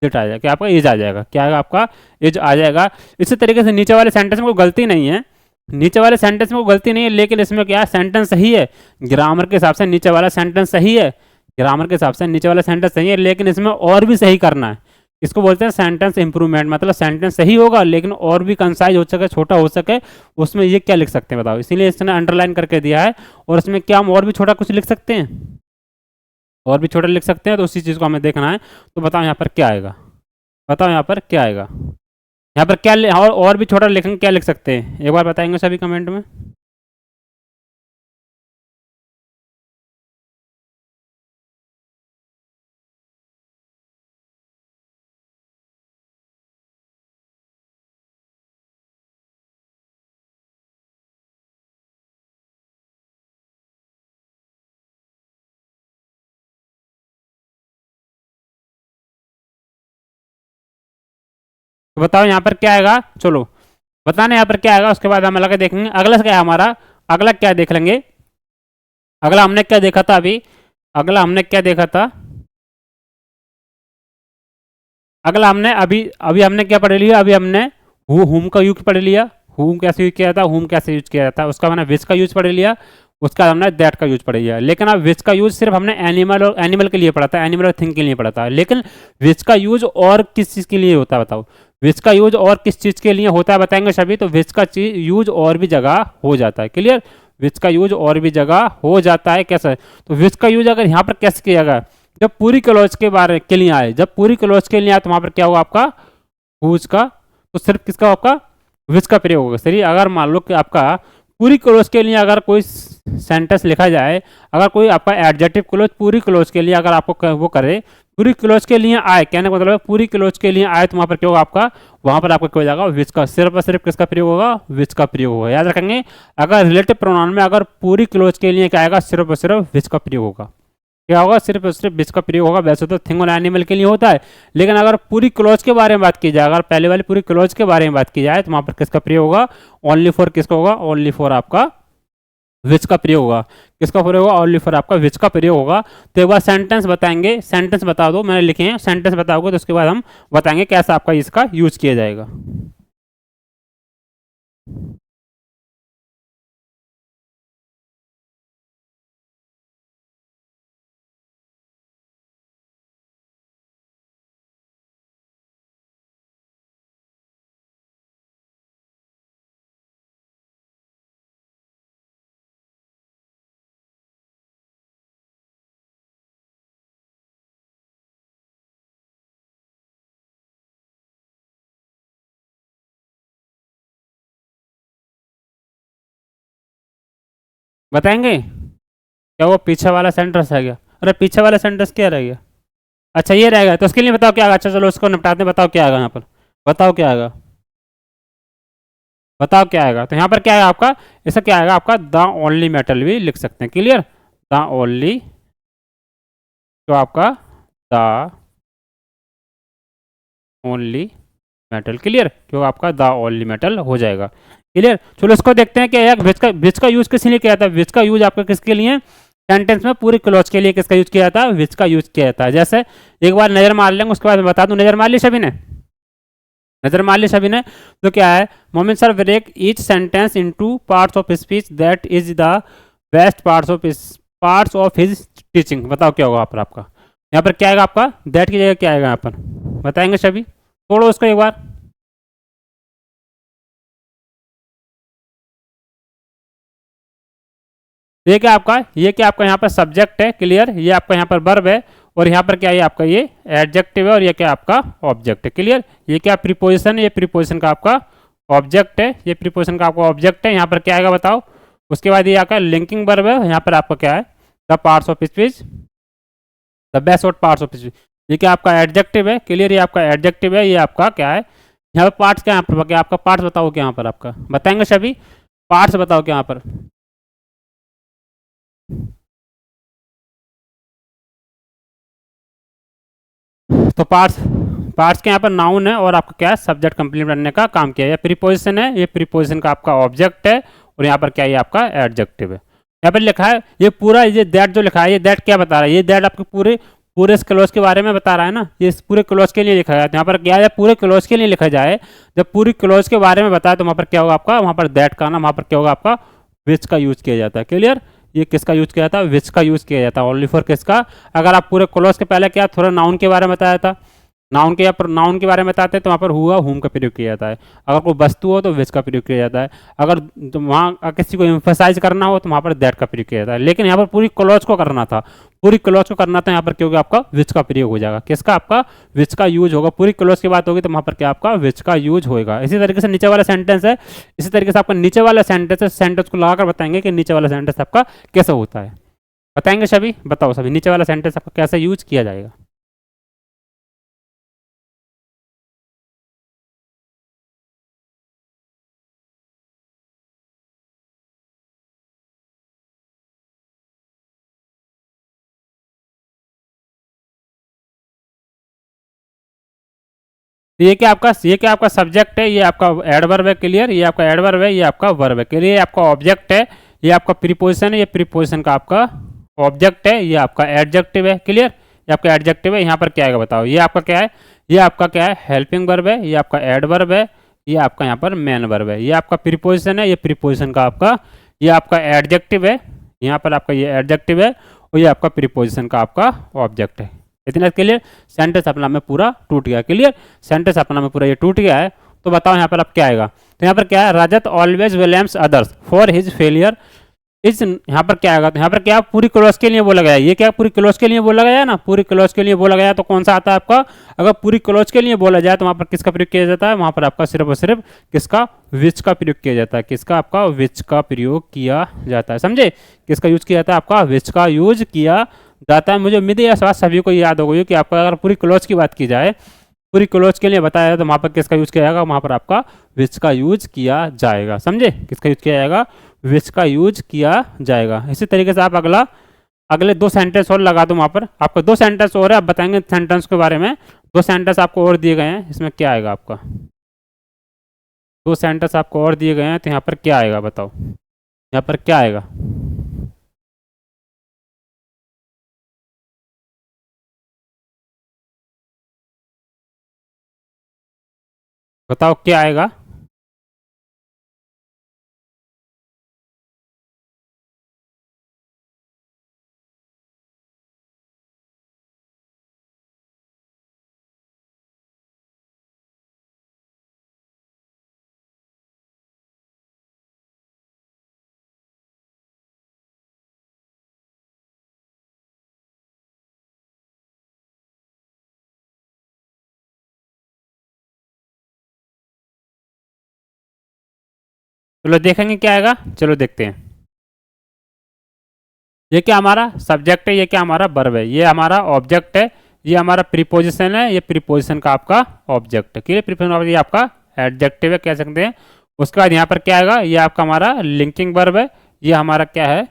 डेट आ जाएगा, क्या आपका एज आ जाएगा, क्या आएगा आपका एज आ जाएगा। इसी तरीके से नीचे वाले सेंटेंस में कोई गलती नहीं है, नीचे वाले सेंटेंस में कोई गलती नहीं है, लेकिन इसमें क्या सेंटेंस सही है, ग्रामर के हिसाब से नीचे वाला सेंटेंस सही है, ग्रामर के हिसाब से नीचे वाला सेंटेंस सही है, लेकिन इसमें और भी सही करना है। इसको बोलते हैं सेंटेंस इंप्रूवमेंट, मतलब सेंटेंस सही होगा लेकिन और भी कंसाइज हो सके, छोटा हो सके, उसमें ये क्या लिख सकते हैं बताओ, इसीलिए इसने अंडरलाइन करके दिया है। और इसमें क्या हम और भी छोटा कुछ लिख सकते हैं, और भी छोटा लिख सकते हैं, तो उसी चीज़ को हमें देखना है। तो बताओ यहाँ पर क्या आएगा, बताओ यहाँ पर क्या आएगा, यहाँ पर क्या और भी छोटा लिखेंगे, क्या लिख सकते हैं, एक बार बताएंगे सभी कमेंट में। तो बताओ यहाँ पर क्या आएगा, चलो बताना यहाँ पर क्या आएगा, उसके बाद हम अलग देखेंगे। अगला क्या है हमारा, अगला क्या देख लेंगे, अगला हमने क्या देखा था अभी, अगला हमने क्या देखा था, अगला हमने अभी अभी हमने क्या पढ़ लिया, अभी हमने हुम का यूज पढ़ लिया, हुम कैसे यूज किया जाता है, हुम कैसे यूज किया जाता है, उसका हमने विच का यूज पढ़ लिया, उसका हमने दैट का यूज पढ़ लिया। लेकिन अब विच का यूज सिर्फ हमने एनिमल और एनिमल के लिए पढ़ा था, एनिमल और थिंग के लिए पढ़ा था, लेकिन विच का यूज और किस चीज़ के लिए होता है बताओ, विच का यूज और किस चीज़ के लिए होता है बताएंगे सभी। तो विच का यूज और भी जगह हो जाता है। क्लियर, विच का यूज और भी जगह हो जाता है। कैसे, तो विच का यूज अगर यहाँ पर कैसे किया गया, जब पूरी क्लॉज के बारे के लिए आए, जब पूरी क्लॉज के लिए आए तो वहाँ पर क्या होगा आपका हुज का, तो सिर्फ किसका आपका विच का प्रयोग होगा। सही, अगर मान लो कि आपका पूरी क्लोज के लिए अगर कोई सेंटेंस लिखा जाए, अगर कोई आपका एडजेक्टिव क्लोज पूरी क्लोज के लिए अगर आपको वो करे, पूरी क्लोज के लिए आए, कहने का मतलब पूरी क्लोज के लिए आए, तो वहाँ पर क्या होगा आपका, वहाँ पर आपका क्या हो जाएगा विच का, सिर्फ और सिर्फ किसका प्रयोग होगा, विच का प्रयोग होगा। याद रखेंगे, अगर रिलेटिव प्रोनाउन में अगर पूरी क्लोज के लिए क्या आएगा, सिर्फ और सिर्फ विच का प्रयोग होगा। क्या होगा, सिर्फ और सिर्फ विच का प्रयोग होगा। वैसे तो थिंग और एनिमल के लिए होता है, लेकिन अगर पूरी क्लोज के बारे में बात की जाए, अगर पहले वाली पूरी क्लोज के बारे में बात की जाए, तो वहाँ पर किसका प्रयोग होगा, ओनली फॉर किसका होगा, ओनली फॉर आपका विच का प्रयोग होगा। किसका प्रयोग होगा, ओनली फॉर आपका विच का प्रयोग होगा। तो एक बार सेंटेंस बताएंगे, सेंटेंस बता दो, मैंने लिखे हैं, सेंटेंस बताओगे तो उसके बाद हम बताएंगे कैसा आपका इसका यूज किया जाएगा। बताएंगे क्या वो पीछे वाला सेंटेंस रह गया, अरे पीछे वाला सेंटेंस क्या रह गया, अच्छा ये रहेगा, तो उसके लिए बताओ क्या आएगा। अच्छा चलो उसको निपटाते हैं, बताओ क्या आएगा यहाँ पर, बताओ क्या आएगा, बताओ क्या आएगा। तो यहाँ पर क्या आएगा आपका, ऐसा क्या आएगा आपका, द ओनली मेटल भी लिख सकते हैं। क्लियर, द ओनली, तो आपका द ओनली मेटल। क्लियर, क्यों आपका द ओनली मेटल हो जाएगा। क्लियर, चलो इसको देखते हैं कि विच का यूज किस लिए किया जाता है। विच का यूज आपका किसके लिए, सेंटेंस में पूरी क्लॉज के लिए किसका यूज किया जाता है, विच का यूज किया जाता है। जैसे एक बार नजर मार लेंगे, उसके बाद मैं बता दूं, नजर मार ली सभी ने, नजर मार ली सभी ने। तो क्या है, Momin sir break each sentence into parts of speech that is the best parts of his teaching. बताओ क्या होगा आप आपका यहाँ पर क्या आएगा, आपका दैट की जगह क्या आएगा यहाँ पर, बताएंगे सभी, तोड़ो उसको एक बार, ये क्या आपका, यहाँ पर सब्जेक्ट है, क्लियर। ये आपका यहाँ पर वर्ब है, और यहाँ पर क्या है आपका ये एडजेक्टिव है, और ये क्या आपका ऑब्जेक्ट है, क्लियर। ये क्या प्रीपोजिशन है, ये प्रीपोजिशन का आपका ऑब्जेक्ट है, ये प्रीपोजिशन का आपका ऑब्जेक्ट है। यहाँ पर क्या आएगा बताओ। उसके बाद ये आपका लिंकिंग वर्ब है, यहाँ पर आपका क्या है the parts of speech, the best of parts of speech. ये क्या आपका एडजेक्टिव है, क्लियर। ये आपका एडजेक्टिव है, ये आपका क्या है यहाँ पर पार्ट्स, क्या यहाँ पर क्या आपका पार्ट्स बताओ, क्या यहाँ पर आपका बताएंगे सभी पार्ट्स बताओ क्या यहाँ पर। तो पार्ट्स के यहाँ पर नाउन है, और आपका क्या है सब्जेक्ट कंप्लीट करने का काम किया। ये प्रीपोजिशन है, ये प्रीपोजिशन का आपका ऑब्जेक्ट है, और यहाँ पर क्या है ये आपका एडजेक्टिव है। यहाँ पर लिखा है ये पूरा, ये दैट जो लिखा है, ये दैट क्या बता रहा है, ये दैट आपके पूरे इस क्लोज के बारे में बता रहा है ना। ये इस पूरे क्लोज के लिए लिखा है। यहाँ पर क्या है पूरे क्लोज के लिए लिखा जाए, जब पूरी क्लोज के बारे में बताया तो वहाँ पर क्या होगा आपका, वहाँ पर दैट का ना, वहाँ पर क्या होगा आपका विच का यूज किया जाता है, क्लियर। ये किसका यूज किया जाता है, विच का यूज किया जाता है, ओनली फॉर किसका। अगर आप पूरे क्लोज के पहले क्या थोड़ा नाउन के बारे में बताया था, नाउन के बारे में बताते हैं तो वहाँ पर हुआ हुम का प्रयोग किया जाता है। अगर कोई वस्तु हो तो विच का प्रयोग किया जाता है। अगर तो वहाँ किसी को एम्फसाइज करना हो तो वहाँ पर दैट का प्रयोग किया जाता है। लेकिन यहाँ पर पूरी क्लॉज को करना था, यहाँ पर क्योंकि आपका विच का प्रयोग हो जाएगा, किसका आपका विच का यूज होगा। पूरी क्लॉज की बात होगी तो वहाँ पर क्या आपका विच का यूज होगा। इसी तरीके से नीचे वाला सेंटेंस है, इसी तरीके से आपका नीचे वाला सेंटेंस को लगाकर बताएंगे कि नीचे वाला सेंटेंस आपका कैसे होता है। बताएंगे सभी, बताओ सभी नीचे वाला सेंटेंस आपका कैसे यूज किया जाएगा। तो ये क्या आपका सब्जेक्ट है, ये आपका एडवर्ब है, क्लियर। ये आपका एडवर्ब है, ये आपका वर्ब है, क्लियर। ये आपका ऑब्जेक्ट है, ये आपका प्रीपोजिशन है, ये प्रीपोजिशन का आपका ऑब्जेक्ट है, ये आपका एडजेक्टिव है, क्लियर। ये आपका एडजेक्टिव है। यहाँ पर क्या आएगा बताओ, ये आपका क्या है, ये आपका क्या है हेल्पिंग वर्ब है, ये आपका एडवर्ब है, ये आपका यहाँ पर मेन वर्ब है। ये आपका प्रीपोजिशन है, ये प्रीपोजिशन का आपका, ये आपका एडजेक्टिव है, यहाँ पर आपका ये एडजेक्टिव है, और ये आपका प्रीपोजिशन का आपका ऑब्जेक्ट है। इतना क्लियर। सेंटेंस अपना में पूरा टूट गया, क्लियर। सेंटेंस अपना में पूरा ये टूट गया है। तो बताओ यहाँ पर अब क्या आएगा। तो यहाँ पर क्या है, Rajat always blames others for his failure is, यहाँ पर क्या आएगा, तो यहाँ पर क्या पूरी क्लोज के लिए बोला गया है। ये क्या पूरी क्लोज के लिए बोला गया है ना, पूरी क्लोज के लिए बोला गया तो कौन सा आता है आपका। अगर पूरी क्लोज के लिए बोला जाए तो वहाँ पर किसका प्रयोग किया जाता है, वहाँ पर आपका सिर्फ और सिर्फ किसका विच का प्रयोग किया जाता है, किसका आपका विच का प्रयोग किया जाता है, समझे। किसका यूज किया जाता है, आपका विच का यूज किया जाता है। मुझे उम्मीद है यह बात सभी को याद हो गई कि आपका अगर पूरी क्लोज की बात की जाए, पूरी क्लोज के लिए बताया जाए तो वहाँ पर किसका यूज किया जाएगा, वहाँ पर आपका विच का यूज किया जाएगा, समझे। किसका यूज किया जाएगा, विच का यूज किया जाएगा। इसी तरीके से आप अगले दो सेंटेंस और लगा दो। वहाँ पर आपका दो सेंटेंस और है, आप बताएंगे सेंटेंस के बारे में। दो सेंटेंस आपको और दिए गए हैं, इसमें क्या आएगा आपका, दो सेंटेंस आपको और दिए गए हैं तो यहाँ पर क्या आएगा बताओ, यहाँ पर क्या आएगा। बताओ क्या आएगा। चलो देखेंगे क्या आएगा, चलो देखते हैं। ये क्या हमारा सब्जेक्ट है, ये क्या हमारा वर्ब है, ये हमारा ऑब्जेक्ट है, ये हमारा प्रीपोजिशन है, ये प्रीपोजिशन का आपका ऑब्जेक्ट है, क्लियर। प्रीपोजिशन ये आपका एडजेक्टिव है कह सकते हैं। उसके बाद यहाँ पर क्या आएगा, ये आपका हमारा लिंकिंग वर्ब है, ये हमारा क्या है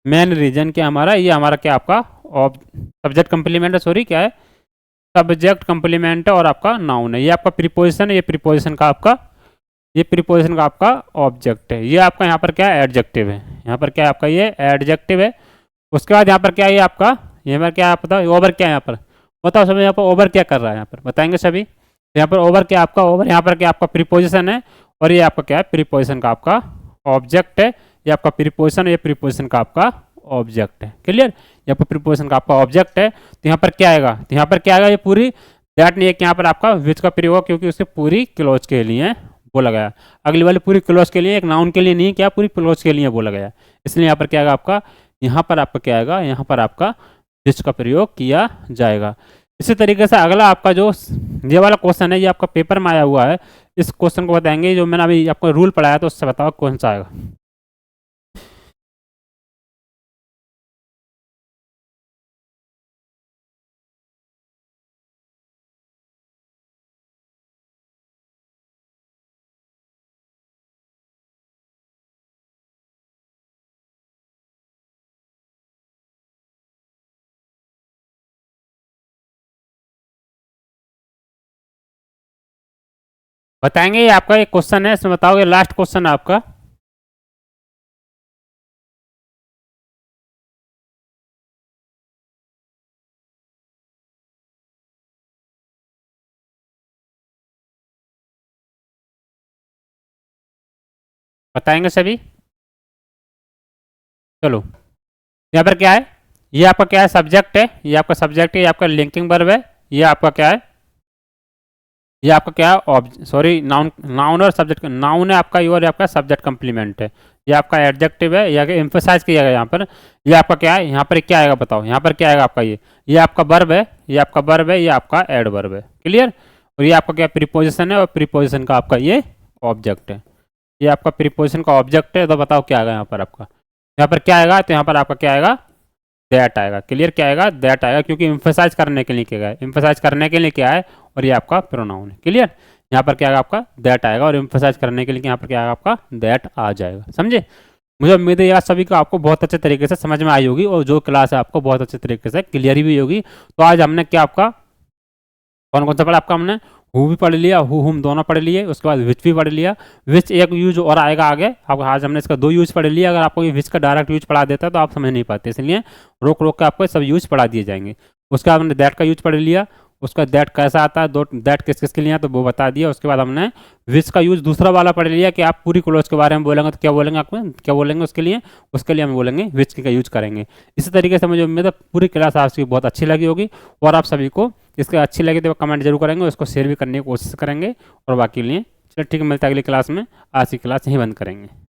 मेन रीजन, क्या हमारा ये हमारा क्या आपका सब्जेक्ट कंप्लीमेंट है, सॉरी क्या है सब्जेक्ट कंप्लीमेंट है, और आपका नाउन है। ये आपका प्रीपोजिशन है, ये प्रीपोजिशन का आपका, ये प्रीपोजिशन का आपका ऑब्जेक्ट है। ये आपका यहाँ पर क्या है एडजेक्टिव है, यहाँ पर क्या है आपका ये एडजेक्टिव है। उसके बाद यहाँ पर क्या है ये आपका, यहाँ पर क्या है आप बताओ ओवर क्या है यहाँ पर, बताओ सभी यहाँ पर ओवर क्या कर रहा है, यहाँ पर बताएंगे सभी। तो यहाँ पर ओवर क्या आपका, ओवर यहाँ पर क्या आपका प्रीपोजिशन है, और ये आपका क्या है प्रीपोजिशन का आपका ऑब्जेक्ट है। ये आपका प्रीपोजिशन है, ये प्रीपोजिशन का आपका ऑब्जेक्ट है, क्लियर। ये आपका प्रीपोजिशन का आपका ऑब्जेक्ट है। तो यहाँ पर क्या आएगा, तो यहाँ पर क्या आएगा, ये पूरी दैट नहीं है कि यहाँ पर आपका विच का प्रयोग क्योंकि उसके पूरी क्लोज के लिए बोला गया। अगली वाली पूरी क्लॉज के लिए, एक नाउन के लिए नहीं, क्या पूरी क्लॉज के लिए बोला गया। इसलिए यहाँ पर क्या आएगा आपका, यहाँ पर आपका क्या आएगा, यहाँ पर आपका विच का प्रयोग किया जाएगा। इसी तरीके से अगला आपका जो ये वाला क्वेश्चन है, ये आपका पेपर में आया हुआ है। इस क्वेश्चन को बताएंगे, जो मैंने अभी आपको रूल पढ़ाया तो उससे बताओ कौन सा आएगा। बताएंगे, ये आपका एक क्वेश्चन है, इसमें बताओगे, लास्ट क्वेश्चन है आपका। बताएंगे सभी। चलो, यहाँ पर क्या है, ये आपका क्या है, सब्जेक्ट है, ये आपका सब्जेक्ट है, ये आपका लिंकिंग वर्ब है, ये आपका क्या है, ये आपका क्या है, सॉरी, नाउन, नाउन और सब्जेक्ट, नाउन है आपका, ये और आपका सब्जेक्ट कंप्लीमेंट है। ये आपका एडजेक्टिव है, ये एम्फसाइज किया गया यहाँ पर। ये आपका क्या है, यहाँ पर क्या आएगा बताओ, यहाँ पर क्या आएगा आपका, ये आपका वर्ब है, ये आपका वर्ब है, ये आपका एडवर्ब है। क्लियर। और ये आपका क्या प्रीपोजिशन है, और प्रीपोजिशन का आपका ये ऑब्जेक्ट है। ये आपका प्रीपोजिशन का ऑब्जेक्ट है, तो बताओ क्या आएगा यहाँ पर आपका, यहाँ पर क्या आएगा, तो यहाँ पर आपका क्या आएगा, दैट आएगा। क्लियर, क्या आएगा, दैट आएगा, क्योंकि एम्फसाइज करने के लिए क्या है, एम्फसाइज करने के लिए क्या है, और ये आपका प्रोनाउन है। क्लियर, यहाँ पर क्या आएगा आपका, दैट आएगा, और एम्फसाइज करने के लिए यहाँ पर क्या आएगा आपका, दैट आ जाएगा। समझे। मुझे उम्मीद है यार सभी को आपको बहुत अच्छे तरीके से समझ में आई होगी, और जो क्लास है आपको बहुत अच्छे तरीके से क्लियर भी होगी। तो आज हमने क्या आपका कौन कौन सा पढ़ा आपका, हमने हु भी पढ़ लिया, हु हुम दोनों पढ़ लिए, उसके बाद विच भी पढ़ लिया। विच एक यूज और आएगा आगे, अब आज हमने इसका 2 यूज पढ़ लिया। अगर आपको ये विच का डायरेक्ट यूज पढ़ा देता है तो आप समझ नहीं पाते, इसलिए रोक रोक के आपको सब यूज पढ़ा दिए जाएंगे। उसके बाद हमने दैट का यूज पढ़ लिया, उसका दैट कैसा आता है, दो दैट किस किस के लिए तो वो बता दिया। उसके बाद हमने विच का यूज दूसरा वाला पढ़ लिया, कि आप पूरी क्लोज के बारे में बोलेंगे तो क्या बोलेंगे, आपको क्या बोलेंगे उसके लिए हम बोलेंगे विच का यूज करेंगे। इसी तरीके से मुझे उम्मीद है पूरी क्लास आपकी बहुत अच्छी लगी होगी, और आप सभी को इसके अच्छी लगी तो कमेंट जरूर करेंगे, उसको शेयर भी करने की कोशिश करेंगे। और बाकी लिए चलो ठीक है, मिलता है अगली क्लास में। आज की क्लास यहीं बंद करेंगे।